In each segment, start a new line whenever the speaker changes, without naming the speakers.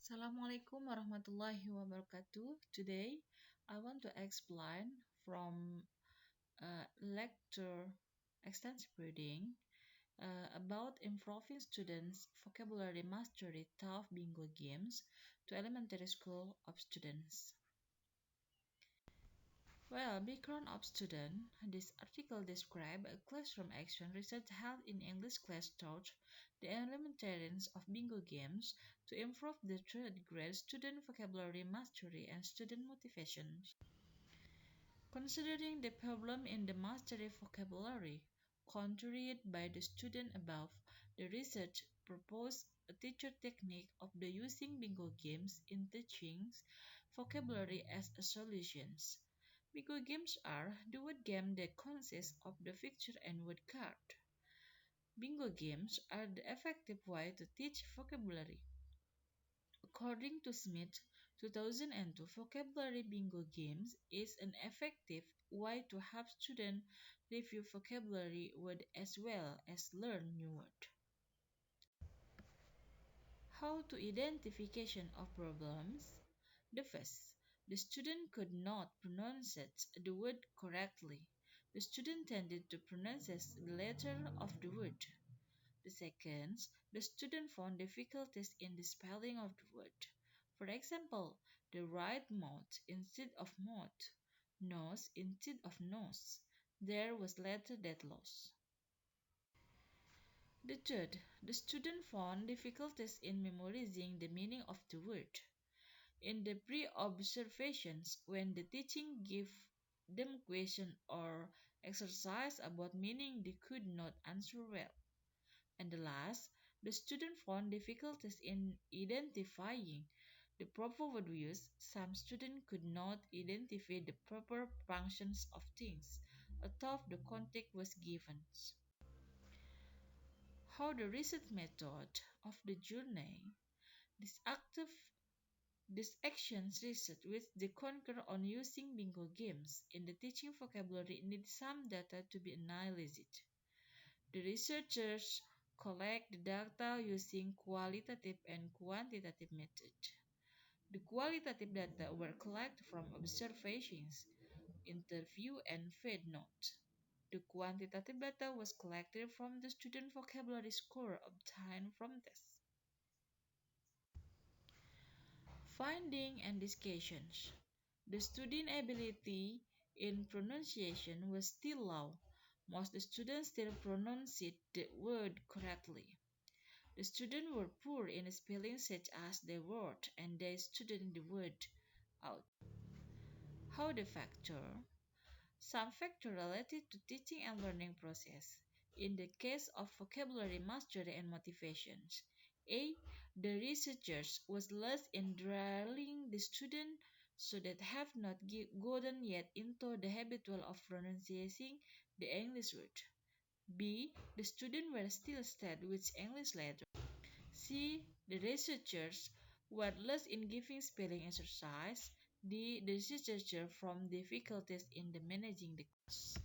Assalamualaikum warahmatullahi wabarakatuh. Today, I want to explain from lecture extensive reading about improving students' vocabulary mastery through bingo games to elementary school of students. Well, background of student. This article describes a classroom action research held in English class taught the implementation of bingo games to improve the third grade student vocabulary mastery and student motivation. Considering the problem in the mastery vocabulary contributed by the student above, the research proposed a teacher technique of the using bingo games in teaching vocabulary as a solution. Bingo games are the word game that consists of the picture and word card. Bingo games are the effective way to teach vocabulary. According to Smith, 2002, vocabulary bingo games is an effective way to help students review vocabulary words as well as learn new words. How to identification of problems? The first, the student could not pronounce the word correctly. The student tended to pronounce the letter of the word. The second, the student found difficulties in the spelling of the word. For example, the right mouth instead of mouth, nose instead of nose. There was letter that lost. The third, the student found difficulties in memorizing the meaning of the word. In the pre-observations, when the teaching gave them question or exercise about meaning, they could not answer well. And the last, the student found difficulties in identifying the proper word use. Some students could not identify the proper functions of things, although the context was given. How the research method of the journey, this active this actions research which they concur on using bingo games in the teaching vocabulary needs some data to be analyzed. The researchers collect the data using qualitative and quantitative methods. The qualitative data were collected from observations, interview, and field notes. The quantitative data was collected from the student vocabulary score obtained from tests. Finding and discussions. The student ability in pronunciation was still low. Most students still pronounced the word correctly. The students were poor in spelling such as the word and they studied the word out. How the factor? Some factor related to teaching and learning process. In the case of vocabulary mastery and motivations, A. The researchers was less in drilling the student so that have not gotten yet into the habitual of pronouncing the English word. B. The students were still studying with English letters. C. The researchers were less in giving spelling exercise. D. The researcher from difficulties in the managing the class.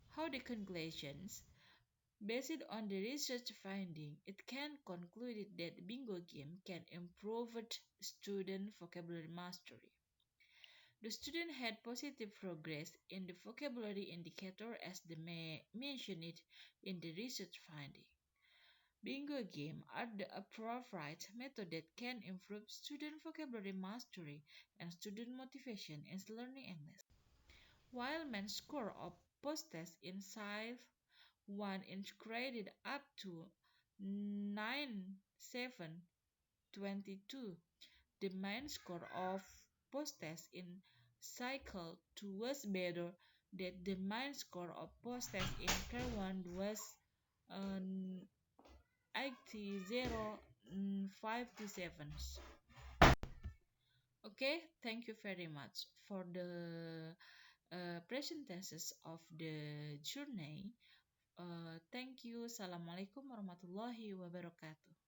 How the conclusions? Based on the research finding, it can conclude that bingo game can improve student vocabulary mastery. The student had positive progress in the vocabulary indicator as mentioned in the research finding. Bingo game are the appropriate method that can improve student vocabulary mastery and student motivation in learning English. While main score of post-test in Science 1 is graded up to 9722, the main score of post-test in Cycle 2 was better than the main score of post-test in Care 1 was um, 80527. Okay, thank you very much for the presentations of the journey. Thank you. Assalamualaikum warahmatullahi wabarakatuh.